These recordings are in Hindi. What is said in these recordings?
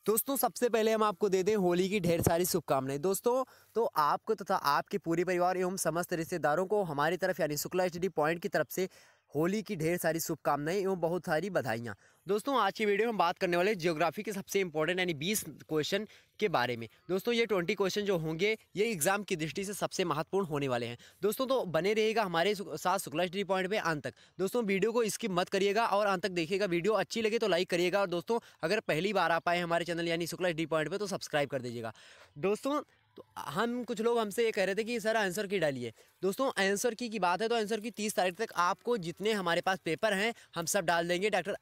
दोस्तों सबसे पहले हम आपको दे दें होली की ढेर सारी शुभकामनाएं। दोस्तों तो आपको तथा आपके पूरे परिवार एवं समस्त रिश्तेदारों को हमारी तरफ यानी शुक्ला एचडी पॉइंट की तरफ से होली की ढेर सारी शुभकामनाएं एवं बहुत सारी बधाइयां। दोस्तों आज की वीडियो में हम बात करने वाले ज्योग्राफी के सबसे इंपॉर्टेंट यानी 20 क्वेश्चन के बारे में। दोस्तों ये 20 क्वेश्चन जो होंगे ये एग्जाम की दृष्टि से सबसे महत्वपूर्ण होने वाले हैं। दोस्तों तो बने रहिएगा हमारे साथ शुक्ला एचडी पॉइंट पे अंत तक। दोस्तों वीडियो को स्किप मत करिएगा और अंत तक देखिएगा। वीडियो अच्छी लगे तो लाइक करिएगा और दोस्तों अगर पहली बार आप आए हमारे चैनल यानी शुक्ला एचडी पॉइंट पे तो सब्सक्राइब कर दीजिएगा। दोस्तों तो हम कुछ लोग हमसे ये कह रहे थे कि सर आंसर की डालिए। दोस्तों आंसर की बात है तो आंसर की 30 तारीख तक आपको जितने हमारे पास पेपर हैं हम सब डाल देंगे डॉक्टर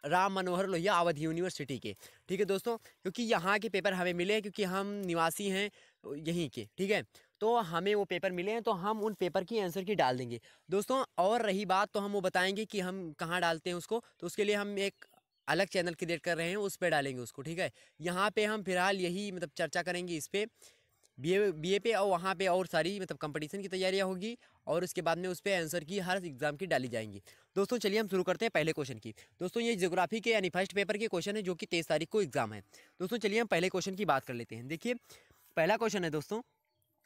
राम मनोहर लोहिया अवध यूनिवर्सिटी के। ठीक है दोस्तों, क्योंकि यहाँ के पेपर हमें मिले हैं क्योंकि हम निवासी हैं यहीं के। ठीक है, तो हमें वो पेपर मिले हैं तो हम उन पेपर की आंसर की डाल देंगे दोस्तों। और रही बात तो हम वो बताएंगे कि हम कहाँ डालते हैं उसको, तो उसके लिए हम एक अलग चैनल क्रिएट कर रहे हैं, उस पर डालेंगे उसको। ठीक है, यहाँ पे हम फिलहाल यही चर्चा करेंगे इस पर बीए पे, और वहाँ पे और सारी कंपटीशन की तैयारियाँ होगी और उसके बाद में उस पर आंसर की हर एग्जाम की डाली जाएंगी। दोस्तों चलिए हम शुरू करते हैं पहले क्वेश्चन की। दोस्तों ये ज्योग्राफी के यानी फर्स्ट पेपर के क्वेश्चन है जो कि 23 तारीख को एग्जाम है। दोस्तों चलिए हम पहले क्वेश्चन की बात कर लेते हैं। देखिए पहला क्वेश्चन है दोस्तों,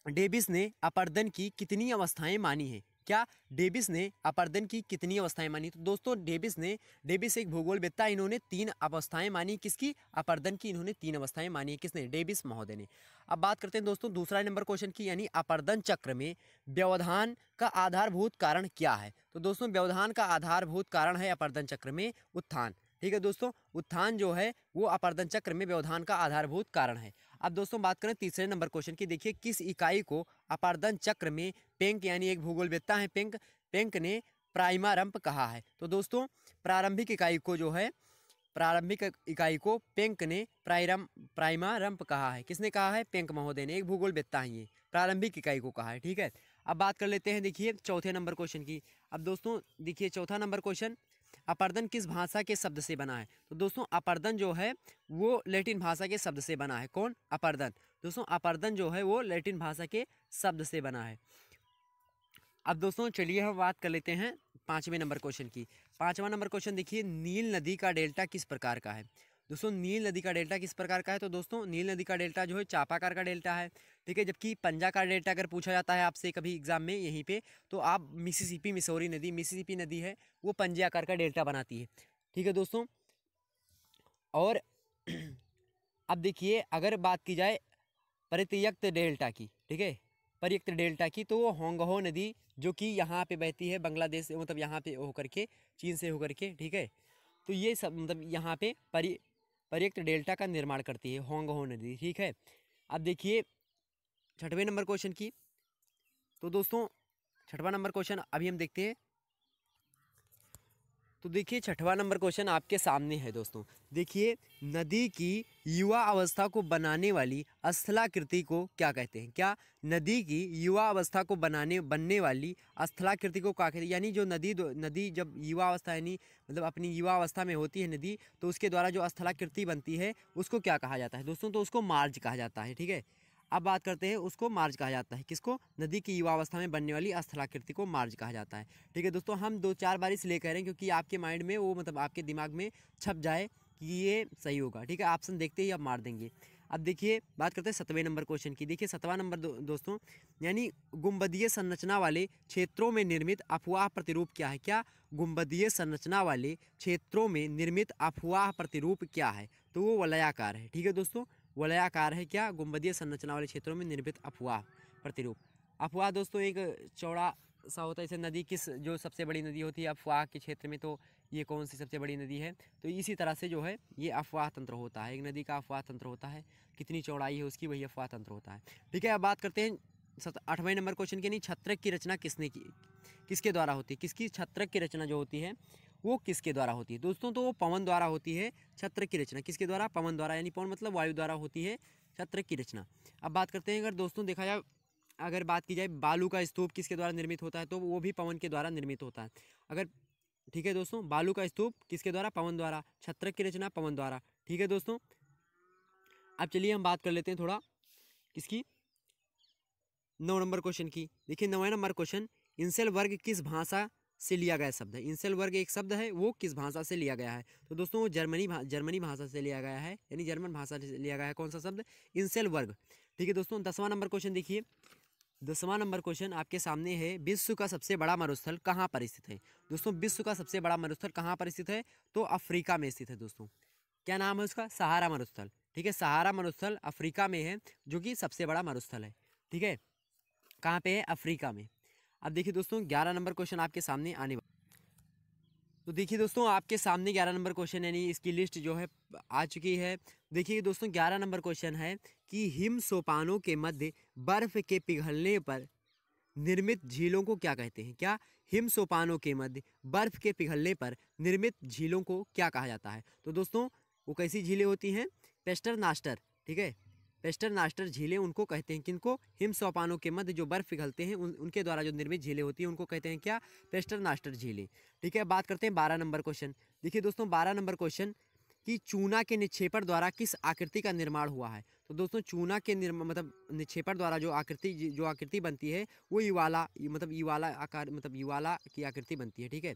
डेविस ने अपर्दन की कितनी अवस्थाएं मानी है? क्या डेविस ने अपर्दन की कितनी अवस्थाएं मानी? तो दोस्तों डेविस एक भूगोलवेत्ता, इन्होंने 3 अवस्थाएं मानी। किसकी? अपर्दन की इन्होंने 3 अवस्थाएं मानी। किसने? डेविस महोदय ने। अब बात करते हैं दोस्तों दूसरा नंबर क्वेश्चन की, यानी अपर्दन चक्र में व्यवधान का आधारभूत कारण क्या है? तो दोस्तों व्यवधान का आधारभूत कारण है अपर्दन चक्र में उत्थान। ठीक है दोस्तों, उत्थान जो है वो अपर्दन चक्र में व्यवधान का आधारभूत कारण है। अब दोस्तों बात करें तीसरे नंबर क्वेश्चन की। देखिए किस इकाई को अपर्दन चक्र में पेंक यानी एक भूगोलवेत्ता है पेंक ने प्राइमारंभ कहा है? तो दोस्तों प्रारंभिक इकाई को जो है प्रारंभिक इकाई को पेंक ने प्राइमारंभ कहा है। किसने कहा है? पेंक महोदय ने, एक भूगोलवेत्ता है, ये प्रारंभिक इकाई को कहा है। ठीक है, अब बात कर लेते हैं देखिए चौथे नंबर क्वेश्चन की। अब दोस्तों देखिए चौथा नंबर क्वेश्चन, अपर्दन किस भाषा के शब्द से बना है? तो दोस्तों अपर्दन जो है वो लैटिन भाषा के शब्द से बना है। कौन? अपर्दन। दोस्तों अपर्दन जो है वो लैटिन भाषा के शब्द से बना है। अब दोस्तों चलिए हम बात कर लेते हैं पाँचवें नंबर क्वेश्चन की। पाँचवा नंबर क्वेश्चन देखिए, नील नदी का डेल्टा किस प्रकार का है? दोस्तों नील नदी का डेल्टा किस प्रकार का है? तो दोस्तों नील नदी का डेल्टा जो है चापाकार का डेल्टा है। ठीक है, जबकि पंजा का डेल्टा अगर पूछा जाता है आपसे कभी एग्जाम में यहीं पे, तो आप मिसिसिपी नदी है वो पंजे आकार का डेल्टा बनाती है। ठीक है दोस्तों, और अब देखिए अगर बात की जाए परित्यक्त डेल्टा की, ठीक है, परित्यक्त डेल्टा की, तो वो होंगहो नदी जो कि यहाँ पे बहती है बांग्लादेश से, यहाँ पे होकर के चीन से होकर के। ठीक है, तो ये सब यहाँ पे परित्यक्त डेल्टा का निर्माण करती है होंगहो नदी। ठीक है, अब देखिए छठवें नंबर क्वेश्चन की। तो दोस्तों छठवां नंबर क्वेश्चन अभी हम देखते हैं। तो देखिए छठवां नंबर क्वेश्चन आपके सामने है दोस्तों। देखिए नदी की युवा अवस्था को बनाने वाली स्थलाकृति को क्या कहते हैं? क्या नदी की युवा अवस्था को बनने वाली स्थलाकृति को क्या कहते हैं? यानी जो नदी जब युवा अवस्था यानी अपनी युवा अवस्था में होती है नदी, तो उसके द्वारा जो स्थलाकृति बनती है उसको क्या कहा जाता है दोस्तों? तो उसको मार्ज कहा जाता है। ठीक है, अब बात करते हैं उसको मार्ज कहा जाता है। किसको? नदी की युवा अवस्था में बनने वाली स्थलाकृति को मार्ज कहा जाता है। ठीक है दोस्तों, हम 2-4 बार इसलिए कह रहे हैं क्योंकि आपके माइंड में वो आपके दिमाग में छप जाए कि ये सही होगा। ठीक है, ऑप्शन देखते ही आप मार देंगे। अब देखिए बात करते हैं 7वें नंबर क्वेश्चन की। देखिए 7वां नंबर दोस्तों, यानी गुंबदीय संरचना वाले क्षेत्रों में निर्मित अफवाह प्रतिरूप क्या है? क्या गुंबदीय संरचना वाले क्षेत्रों में निर्मित अफवाह प्रतिरूप क्या है? तो वो वलयाकार है। ठीक है दोस्तों, वलयाकार है। क्या? गुंबदीय संरचना वाले क्षेत्रों में निर्मित अफवाह प्रतिरूप। अफवाह दोस्तों एक चौड़ा सा होता है। जैसे नदी किस जो सबसे बड़ी नदी होती है अफवाह के क्षेत्र में, तो ये कौन सी सबसे बड़ी नदी है? तो इसी तरह से जो है ये अफवाह तंत्र होता है। एक नदी का अफवाह तंत्र होता है, कितनी चौड़ाई है उसकी, वही अफवाह तंत्र होता है। ठीक है, अब बात करते हैं 8वें नंबर क्वेश्चन की। नहीं, छत्रक की रचना किसके द्वारा होती है? किसकी छत्रक की रचना जो होती है वो किसके द्वारा होती है दोस्तों? तो वो पवन द्वारा होती है छत्रक की रचना। किसके द्वारा? पवन द्वारा, यानी पवन मतलब वायु द्वारा होती है छत्रक की रचना। अब बात करते हैं अगर दोस्तों देखा जाए, अगर बात की जाए बालू का स्तूप किसके द्वारा निर्मित होता है? तो वो भी पवन के द्वारा निर्मित होता है। अगर ठीक है दोस्तों, बालू का स्तूप किसके द्वारा? पवन द्वारा। छत्रक की रचना पवन द्वारा। ठीक है दोस्तों, अब चलिए हम बात कर लेते हैं थोड़ा किसकी, 9 नंबर क्वेश्चन की। देखिए 9वें नंबर क्वेश्चन, इंसेल वर्ग किस भाषा से लिया गया शब्द है। इंसेलबर्ग एक शब्द है, वो किस भाषा से लिया गया है? तो दोस्तों वो जर्मनी भाषा से लिया गया है, यानी जर्मन भाषा से लिया गया है। कौन सा शब्द? इंसेलबर्ग। ठीक है दोस्तों, 10वां नंबर क्वेश्चन देखिए। 10वां नंबर क्वेश्चन आपके सामने है, विश्व का सबसे बड़ा मरुस्थल कहाँ पर स्थित है? दोस्तों विश्व का सबसे बड़ा मरुस्थल कहाँ पर स्थित है? तो अफ्रीका में स्थित है दोस्तों। क्या नाम है उसका? सहारा मरुस्थल। ठीक है, सहारा मरुस्थल अफ्रीका में है, जो कि सबसे बड़ा मरुस्थल है। ठीक है, कहाँ पे है? अफ्रीका में। अब देखिए दोस्तों 11 नंबर क्वेश्चन आपके सामने आने वाला। तो देखिए दोस्तों आपके सामने 11 नंबर क्वेश्चन, यानी इसकी लिस्ट जो है आ चुकी है। देखिए दोस्तों 11 नंबर क्वेश्चन है कि हिम सोपानों के मध्य बर्फ के पिघलने पर निर्मित झीलों को क्या कहते हैं? क्या? हिम सोपानों के मध्य बर्फ के पिघलने पर निर्मित झीलों को क्या कहा जाता है? तो दोस्तों वो कैसी झीलें होती हैं? पेस्टर नास्टर। ठीक है, पेस्टर नास्टर झीलें उनको कहते हैं। किनको? हिम सोपानों के मध्य जो बर्फ पिघलते हैं उनके द्वारा जो निर्मित झीलें होती हैं उनको कहते हैं क्या? पेस्टर नास्टर झीलें। ठीक है, बात करते हैं 12 नंबर क्वेश्चन। देखिए दोस्तों 12 नंबर क्वेश्चन कि चूना के निक्षेपण द्वारा किस आकृति का निर्माण हुआ है? तो दोस्तों चूना के मतलब निक्षेपण द्वारा जो आकृति बनती है वो युवाला आकार मतलब युवाला की आकृति बनती है। ठीक है,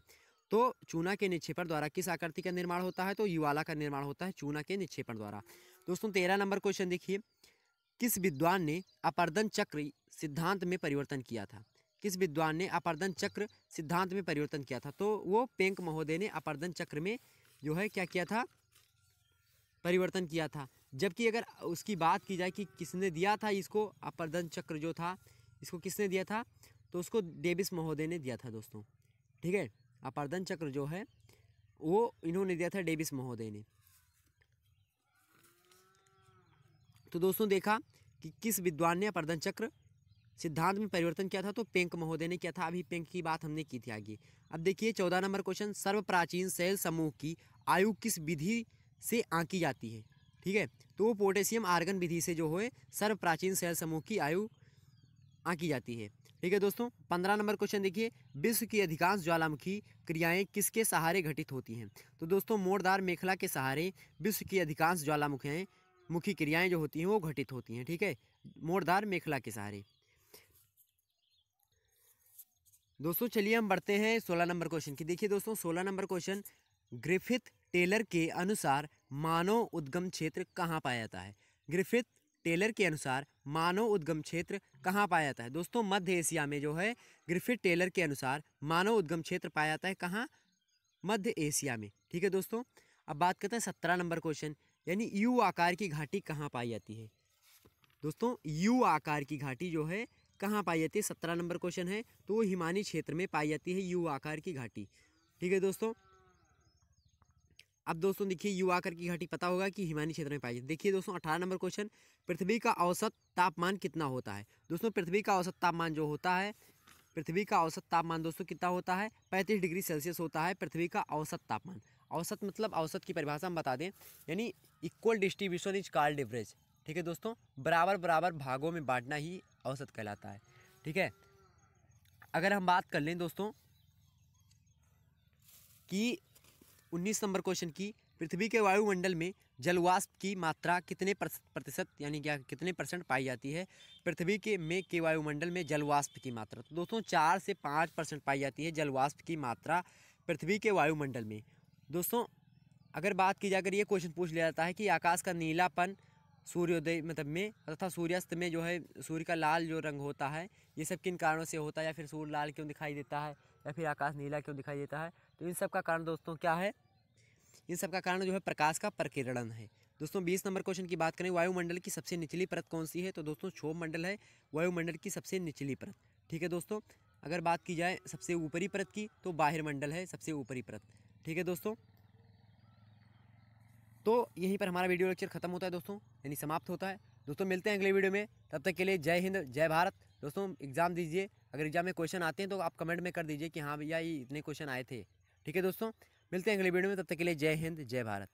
तो चूना के निक्षेपण द्वारा किस आकृति का निर्माण होता है? तो युवाला का निर्माण होता है चूना के निक्षेपण द्वारा। दोस्तों 13 नंबर क्वेश्चन देखिए, किस विद्वान ने अपर्दन चक्र सिद्धांत में परिवर्तन किया था? किस विद्वान ने अपर्दन चक्र सिद्धांत में परिवर्तन किया था? तो वो पेंक महोदय ने अपर्दन चक्र में जो है क्या किया था? परिवर्तन किया था। जबकि अगर उसकी बात की जाए कि किसने दिया था इसको, अपर्दन चक्र जो था इसको किसने दिया था? तो उसको डेविस महोदय ने दिया था दोस्तों। ठीक है, अपर्दन चक्र जो है वो इन्होंने दिया था, डेविस महोदय ने। तो दोस्तों देखा कि किस विद्वान ने अपर्दन चक्र सिद्धांत में परिवर्तन किया था? तो पेंक महोदय ने किया था। अभी पेंक की बात हमने की थी आगे। अब देखिए 14 नंबर क्वेश्चन, सर्व प्राचीन सेल समूह की आयु किस विधि से आंकी जाती है? ठीक है, तो वो पोटेशियम आर्गन विधि से जो है सर्व प्राचीन सेल समूह की आयु आंकी जाती है। ठीक है दोस्तों 15 नंबर क्वेश्चन देखिए, विश्व की अधिकांश ज्वालामुखी क्रियाएं किसके सहारे घटित होती हैं? तो दोस्तों मोड़दार मेखला के सहारे विश्व की अधिकांश ज्वालामुखी क्रियाएं जो होती हैं वो घटित होती हैं। ठीक है, मोड़दार मेखला के सहारे। दोस्तों चलिए हम बढ़ते हैं 16 नंबर क्वेश्चन की। देखिए दोस्तों 16 नंबर क्वेश्चन, ग्रिफिथ टेलर के अनुसार मानव उद्गम क्षेत्र कहाँ पाया जाता है? ग्रिफिथ टेलर के अनुसार मानव उद्गम क्षेत्र कहाँ पाया जाता है? दोस्तों मध्य एशिया में जो है ग्रिफिथ टेलर के अनुसार मानव उद्गम क्षेत्र पाया जाता है। कहाँ? मध्य एशिया में। ठीक है दोस्तों, अब बात करते हैं 17 नंबर क्वेश्चन, यानी यू आकार की घाटी कहाँ पाई जाती है? दोस्तों यू आकार की घाटी जो है कहाँ पाई जाती है? 17 नंबर क्वेश्चन है, तो वो हिमानी क्षेत्र में पाई जाती है यू आकार की घाटी। ठीक है दोस्तों, अब दोस्तों देखिए यू आकार की घाटी पता होगा कि हिमानी क्षेत्र में पाई जाती है। देखिए दोस्तों 18 नंबर क्वेश्चन, पृथ्वी का औसत तापमान कितना होता है? दोस्तों पृथ्वी का औसत तापमान जो होता है, पृथ्वी का औसत तापमान दोस्तों कितना होता है? 35 डिग्री सेल्सियस होता है पृथ्वी का औसत तापमान। औसत मतलब औसत की परिभाषा हम बता दें, यानी equal distribution is called average. ठीक है दोस्तों, बराबर बराबर भागों में बांटना ही औसत कहलाता है। ठीक है, अगर हम बात कर लें दोस्तों कि 19 नंबर क्वेश्चन की, पृथ्वी के वायुमंडल में जलवाष्प की मात्रा कितने प्रतिशत यानी क्या कितने परसेंट पाई जाती है? पृथ्वी के वायुमंडल में जलवाष्प की मात्रा तो दोस्तों 4 से 5% पाई जाती है जलवाष्प की मात्रा पृथ्वी के वायुमंडल में। दोस्तों अगर बात की जाए, अगर ये क्वेश्चन पूछ लिया जाता है कि आकाश का नीलापन सूर्योदय मतलब में तथा सूर्यास्त में जो है सूर्य का लाल जो रंग होता है ये सब किन कारणों से होता है, या फिर सूर्य लाल क्यों दिखाई देता है, या फिर आकाश नीला क्यों दिखाई देता है, तो इन सब का कारण दोस्तों क्या है? इन सब का कारण जो है प्रकाश का प्रकीर्णन है। दोस्तों 20 नंबर क्वेश्चन की बात करें, वायुमंडल की सबसे निचली परत कौन सी है? तो दोस्तों क्षोभ मंडल है वायुमंडल की सबसे निचली परत। ठीक है दोस्तों, अगर बात की जाए सबसे ऊपरी परत की तो बाह्य मंडल है सबसे ऊपरी परत। ठीक है दोस्तों, तो यहीं पर हमारा वीडियो लेक्चर खत्म होता है दोस्तों, यानी समाप्त होता है। दोस्तों मिलते हैं अगले वीडियो में, तब तक के लिए जय हिंद जय भारत। दोस्तों एग्ज़ाम दीजिए, अगर एग्जाम में क्वेश्चन आते हैं तो आप कमेंट में कर दीजिए कि हाँ भैया ये इतने क्वेश्चन आए थे। ठीक है दोस्तों, मिलते हैं अगले वीडियो में, तब तक के लिए जय हिंद जय भारत।